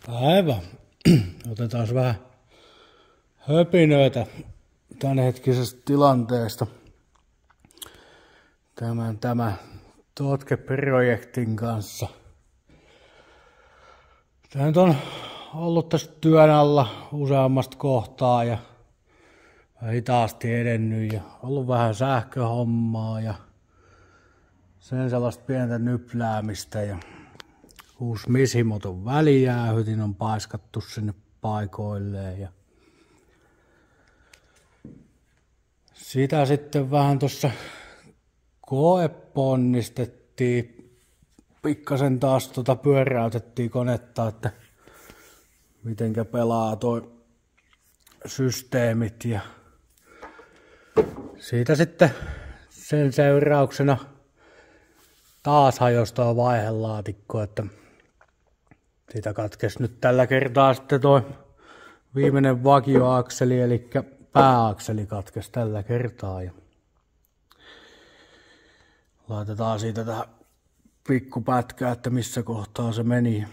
Aivan. Otetaan vähän höpinöitä tämänhetkisestä tilanteesta. Tämä Totke-projektin kanssa. Tämä nyt on ollut tässä työn alla useammasta kohtaa ja hitaasti edennyt ja ollut vähän sähköhommaa ja sen sellaista pientä nypläämistä ja uusi Misimoton välijäähytin on paiskattu sinne paikoilleen ja sitä sitten vähän tuossa koeponnistettiin, pikkasen taas pyöräytettiin konetta, että mitenkä pelaa toi systeemit ja siitä sitten sen seurauksena taas hajosi tuo vaihelaatikko, että siitä katkesi nyt tällä kertaa sitten tuo viimeinen vakioakseli, eli pääakseli katkesi tällä kertaa. Ja laitetaan siitä tähän pikkupätkää, että missä kohtaa se meni.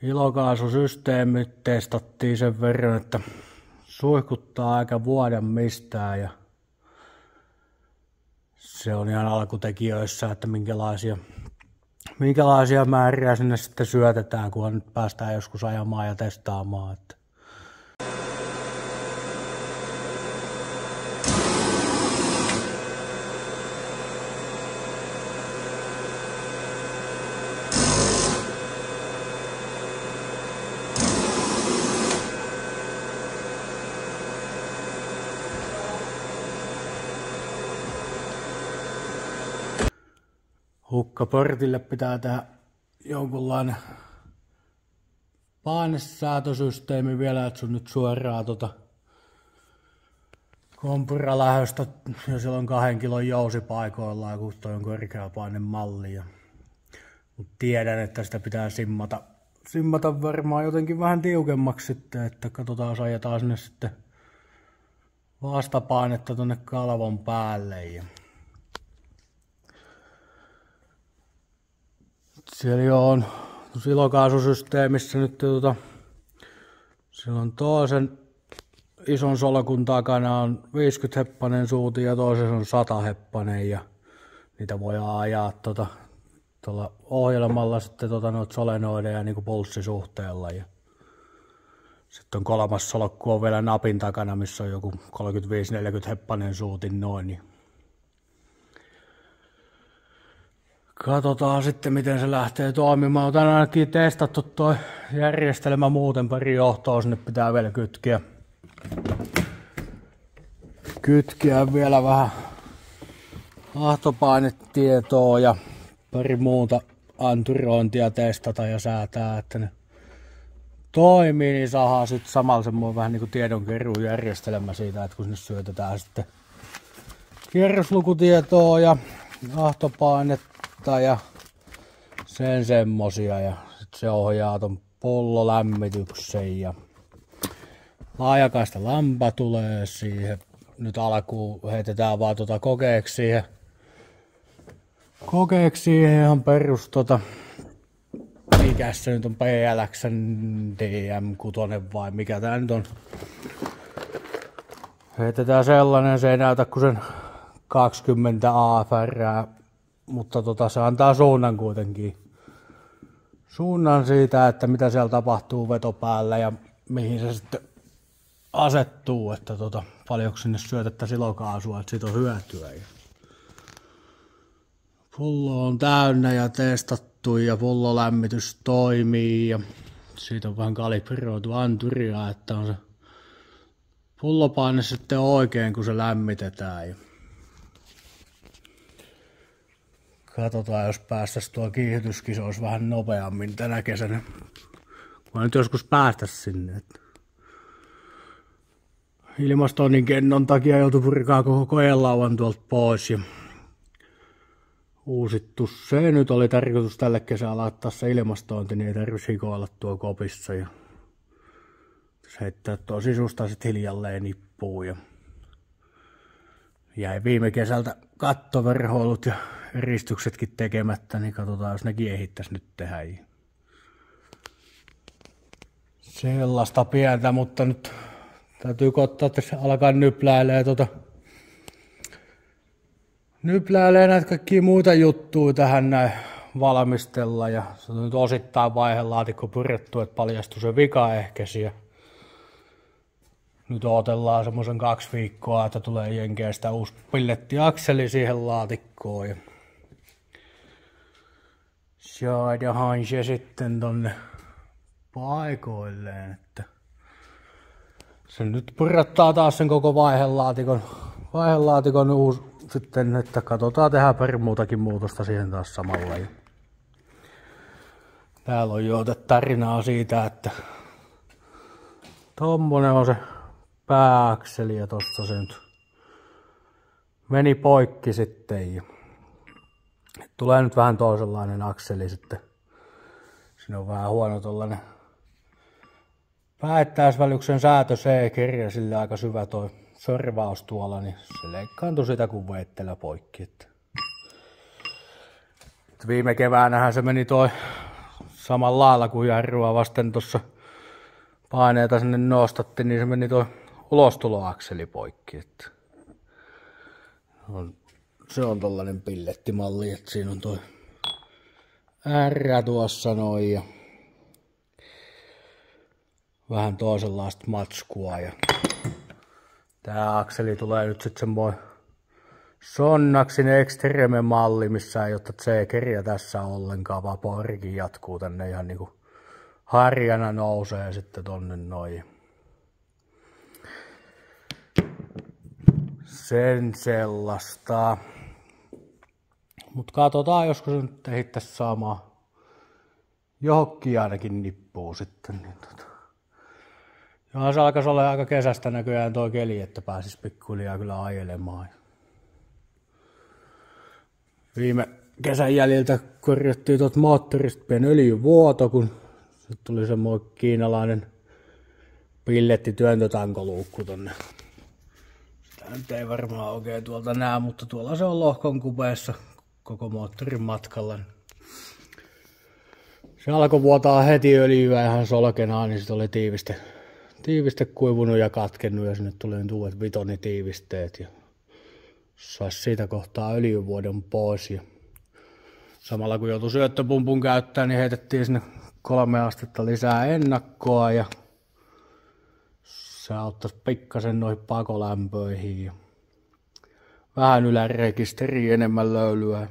Ilokaasusysteemi testattiin sen verran, että suihkuttaa aika vuoden mistään ja se on ihan alkutekijöissä, että minkälaisia määriä sinne sitten syötetään, kunhan nyt päästään joskus ajamaan ja testaamaan. Hukkaportille pitää tehdä jonkunlainen painesäätösysteemi vielä, että sun nyt suoraan kompuralähöstä ja siellä on 2 kilon jousi paikoillaan, kun toi on korkeapainemalli. Mutta tiedän, että sitä pitää simmata varmaan jotenkin vähän tiukemmaksi sitten, että katsotaan, jos ajetaan sinne sitten vastapainetta tonne kalvon päälle. Siellä on ilokaasusysteemissä nyt siellä on toisen ison solkun takana on 50-heppanen suuti ja toisessa on 100-heppanen ja niitä voi ajaa tuolla ohjelmalla sitten noita solenoideja niin kuin pulssisuhteella. Ja sitten on kolmas solkku on vielä napin takana, missä on joku 35-40-heppanen suutin noin. Katsotaan sitten, miten se lähtee toimimaan. Otan ainakin testattu tuo järjestelmä muuten, pari johtoa sinne pitää vielä kytkeä vielä vähän ahtopainetietoa ja pari muuta anturointia testata ja säätää, että ne toimii, niin saadaan sitten samalla semmoinen vähän niin kuin tiedonkeruujärjestelmä siitä, että kun sinne syötetään sitten kierroslukutietoa ja ahtopainetta ja sen semmosia ja sit se ohjaa ton pullolämmityksen ja laajakaista lampa tulee siihen. Nyt alkuun heitetään vaan kokeeksi siihen ihan perus mikä se nyt on PLXn DM6 vai mikä tää nyt on. Heitetään sellainen, se ei näytä kuin sen 20 AFR, mutta se antaa suunnan kuitenkin suunnan siitä, että mitä siellä tapahtuu vetopäällä ja mihin se sitten asettuu, että paljonko sinne syötettä silokaasua, että siitä on hyötyä. Pullo on täynnä ja testattu ja pullolämmitys toimii ja siitä on vähän kalibroitu anturia, että on se pullopaine sitten oikein, kun se lämmitetään. Katsotaan, jos päästäisiin tuo kiihdytyskisoissa vähän nopeammin tänä kesänä. Kun nyt joskus päästäisiin sinne. Ilmastoinnin kennon takia joutui purkaa koko koelauan tuolta pois. Ja uusittu se. Nyt oli tarkoitus tälle kesällä laittaa se ilmastointi, niin ei tarvitsisi hikoilla tuo kopissa. Ja se heittää tuo sisusta sitten hiljalleen nippuun. Ja jäi viime kesältä kattoverhoilut ja eristyksetkin tekemättä, niin katsotaan, jos nekin ehittäisi nyt tehdä. Sellaista pientä, mutta nyt täytyy koittaa, että se alkaa nypläilee näitä kaikkia muita juttuja tähän näin valmistella. Ja se on nyt osittain vaihelaatikko purettu, että paljastui se vika ehkä siellä. Nyt odotellaan semmoisen 2 viikkoa, että tulee Jenkeistä uusi pillettiakseli siihen laatikkoon. Ja saadaan se sitten tonne paikoilleen, että se nyt purattaa taas sen koko vaihelaatikon uusi sitten, että katsotaan tehdä pari muutakin muutosta siihen taas samalla. Ja täällä on jo tarinaa siitä, että tommonen on se pääakseli ja tosta se nyt meni poikki sitten. Ja tulee nyt vähän toisenlainen akseli sitten. Siinä on vähän huono tollanen päättäisvälyksen säätö C-kirja, sillä aika syvä toi sorvaus tuolla, niin se leikkaantui sitä kun veittelä poikki. Että viime keväänähän se meni toi samalla lailla kuin jarrua vasten tuossa paineita sinne nostattiin, niin se meni toi ulostuloakseli poikki. Että se on tollanen pillettimalli, että siinä on toi R tuossa noin ja vähän toisenlaista matskua. Ja tää akseli tulee nyt sitten semmoinen Sonnaksin Extreme malli, missä ei ole C-kirja tässä ollenkaan, vaan porikin jatkuu tänne ihan niinku harjana nousee sitten tonne noin. Sen sellaista. Mut katsotaan, joskus se nyt ehittäisi saamaan johonkin ainakin nippuu sitten. Niin Johan se alkaisi olla aika kesästä näköjään toi keli, että pääsis pikkuhiljaa kyllä ajelemaan. Viime kesän jäljiltä korjattiin tuolta moottorista pieni öljyvuoto, kun tuli semmoinen kiinalainen pillettityöntötankoluukku tonne. Sitä nyt ei varmaan oikein tuolta näe, mutta tuolla se on lohkon kupeessa koko moottorin matkalla. Se alkoi vuotaa heti öljyä ihan solkenaan, niin sit oli tiiviste kuivunut ja katkennut ja sinne tuli nyt uudet vitonitiivisteet ja saisi siitä kohtaa öljyvuodon pois. Ja samalla kun joutui syöttöpumpun käyttämään, niin heitettiin sinne 3 astetta lisää ennakkoa ja se auttaisi pikkasen noihin pakolämpöihin ja vähän ylärekisteriin enemmän löylyä.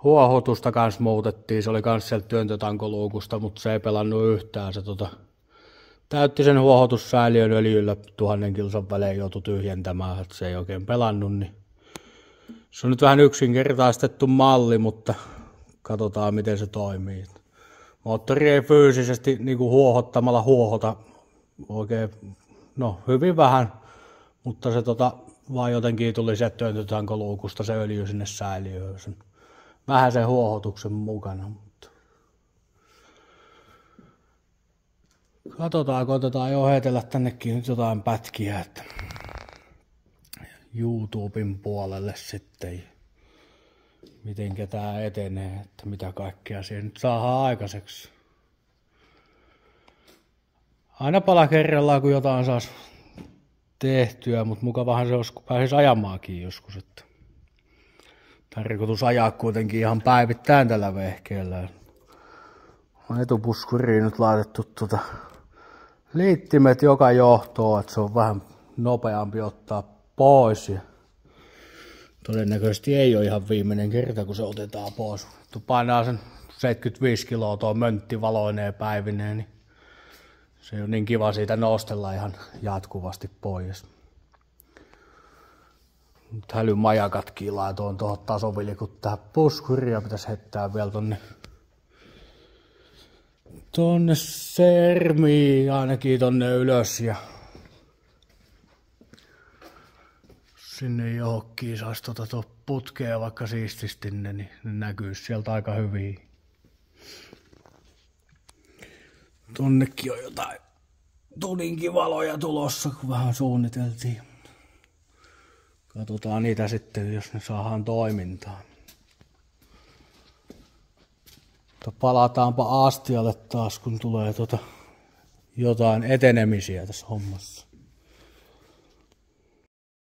Huohotusta kans muutettiin, se oli kans sieltä työntötankoluukusta, mutta se ei pelannut yhtään. Se täytti sen huohotussäiliön öljyllä 1000 kilsan välein joutui tyhjentämään, että se ei oikein pelannut. Niin se on nyt vähän yksinkertaistettu malli, mutta katsotaan miten se toimii. Moottori ei fyysisesti niin kuin huohottamalla huohota oikein, no hyvin vähän, mutta se vaan jotenkin tuli sieltä työntötankoluukusta se öljy sinne säiliöön. Vähän sen huohotuksen mukana. Mutta katsotaan, koitetaan jo heitellä tännekin nyt jotain pätkiä, että YouTuben puolelle sitten, mitenkä tää etenee, että mitä kaikkea siihen nyt saadaan aikaiseksi. Aina pala kerrallaan, kun jotain saisi tehtyä, mutta mukavahan se olisi, kun pääsisi ajamaakin joskus. Että tarkoitus ajaa kuitenkin ihan päivittäin tällä vehkeellä. On etupuskuriin nyt laitettu liittimet joka johtoon, että se on vähän nopeampi ottaa pois. Ja todennäköisesti ei ole ihan viimeinen kerta, kun se otetaan pois. Tuo painaa sen 75 kiloa tuo möntti valoineen päivineen, niin se on niin kiva siitä nostella ihan jatkuvasti pois. Nyt hälymajakatkin laitoin tuohon tasovilkut tähän puskuriin ja pitäisi heittää vielä tonne sermiin ainakin tonne ylös ja sinne johonkin saisi tuota putkea vaikka siististi niin ne näkyisi sieltä aika hyvin. Tonnekin on jotain tulinkin valoja tulossa, kun vähän suunniteltiin. Katsotaan niitä sitten, jos ne saadaan toimintaan. Palataanpa astialle taas, kun tulee jotain etenemisiä tässä hommassa.